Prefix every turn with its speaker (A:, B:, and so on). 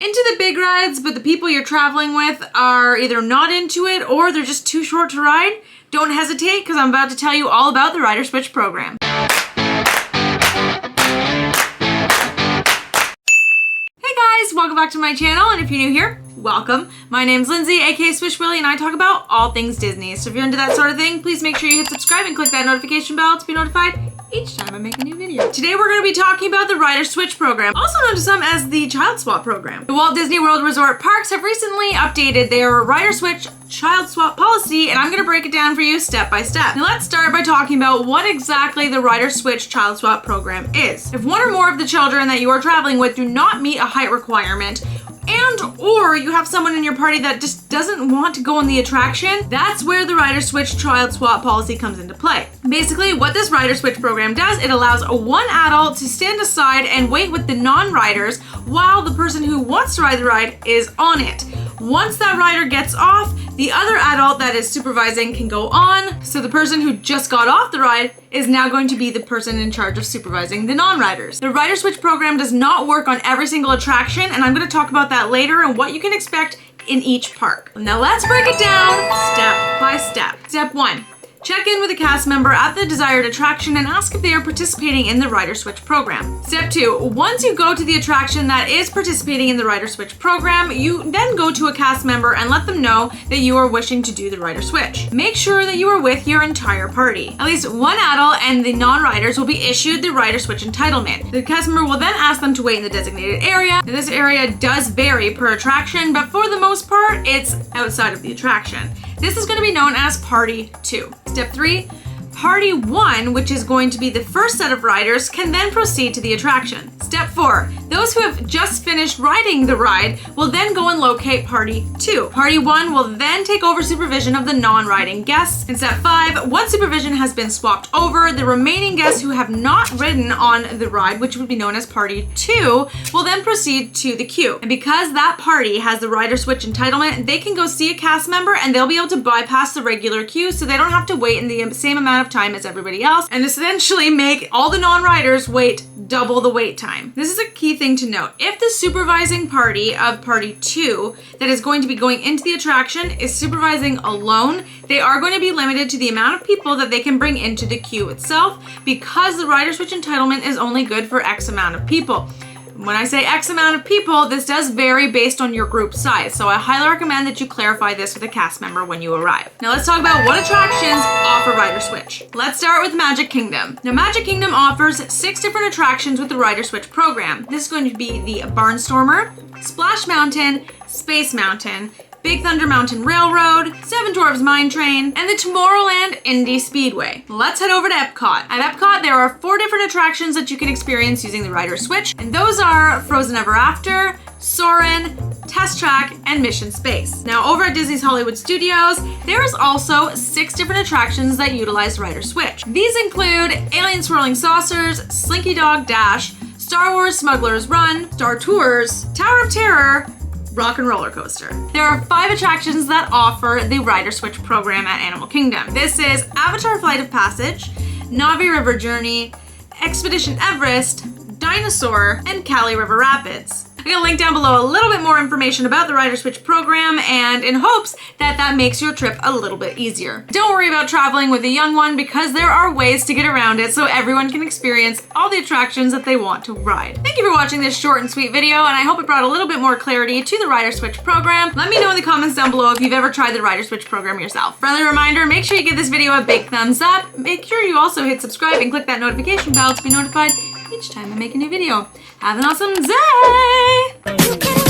A: into the big rides, but the people you're traveling with are either not into it or they're just too short to ride, don't hesitate because I'm about to tell you all about the Rider Switch program. Hey guys, welcome back to my channel, and if you're new here, welcome. My name's Lindsay, aka SwishWilly, and I talk about all things Disney. So if you're into that sort of thing, please make sure you hit subscribe and click that notification bell to be notified each time I make a new video. Today we're going to be talking about the Rider Switch program, also known to some as the Child Swap program. The Walt Disney World Resort parks have recently updated their Rider Switch Child Swap policy, and I'm going to break it down for you step by step. Now let's start by talking about what exactly the Rider Switch Child Swap program is. If one or more of the children that you are traveling with do not meet a height requirement, or you have someone in your party that just doesn't want to go on the attraction, that's where the Rider Switch Child Swap policy comes into play. Basically, what this Rider Switch program does, it allows one adult to stand aside and wait with the non-riders while the person who wants to ride the ride is on it. Once that rider gets off, the other adult that is supervising can go on, so the person who just got off the ride is now going to be the person in charge of supervising the non-riders. The Rider Switch program does not work on every single attraction, and I'm going to talk about that later and what you can expect in each park. Now let's break it down step by step. Step 1. Check in with a cast member at the desired attraction and ask if they are participating in the Rider Switch program. Step 2. Once you go to the attraction that is participating in the Rider Switch program, you then go to a cast member and let them know that you are wishing to do the Rider Switch. Make sure that you are with your entire party. At least one adult and the non-riders will be issued the Rider Switch entitlement. The cast member will then ask them to wait in the designated area. Now, this area does vary per attraction, but for the most part, it's outside of the attraction. This is going to be known as Party 2. Step 3, Party 1, which is going to be the first set of riders, can then proceed to the attraction. Step 4, those who have just finished riding the ride will then go and locate Party 2. Party 1 will then take over supervision of the non-riding guests. In Step 5, once supervision has been swapped over, the remaining guests who have not ridden on the ride, which would be known as Party 2, will then proceed to the queue. And because that party has the Rider Switch entitlement, they can go see a cast member and they'll be able to bypass the regular queue, so they don't have to wait in the same amount of time as everybody else, and essentially make all the non-riders wait double the wait time. This is a key thing to note. If the supervising party of Party 2 that is going to be going into the attraction is supervising alone, they are going to be limited to the amount of people that they can bring into the queue itself, because the Rider Switch entitlement is only good for X amount of people. When I say X amount of people, this does vary based on your group size, so I highly recommend that you clarify this with a cast member when you arrive. Now let's talk about what attractions offer Rider Switch. Let's start with Magic Kingdom. Now Magic Kingdom offers 6 different attractions with the Rider Switch program. This is going to be the Barnstormer, Splash Mountain, Space Mountain, Big Thunder Mountain Railroad, Seven Dwarfs Mine Train, and the Tomorrowland Indy Speedway. Let's head over to Epcot. At Epcot, there are 4 different attractions that you can experience using the Rider Switch, and those are Frozen Ever After, Soarin', Test Track, and Mission Space. Now over at Disney's Hollywood Studios, there's also 6 different attractions that utilize Rider Switch. These include Alien Swirling Saucers, Slinky Dog Dash, Star Wars Smuggler's Run, Star Tours, Tower of Terror, Rock and Roller Coaster. There are 5 attractions that offer the Rider Switch program at Animal Kingdom. This is Avatar Flight of Passage, Navi River Journey, Expedition Everest, Dinosaur, and Cali River Rapids. I'm gonna link down below a little bit more information about the Rider Switch program, and in hopes that that makes your trip a little bit easier. Don't worry about traveling with a young one, because there are ways to get around it so everyone can experience all the attractions that they want to ride. Thank you for watching this short and sweet video, and I hope it brought a little bit more clarity to the Rider Switch program. Let me know in the comments down below if you've ever tried the Rider Switch program yourself. Friendly reminder, make sure you give this video a big thumbs up. Make sure you also hit subscribe and click that notification bell to be notified each time I make a new video. Have an awesome day!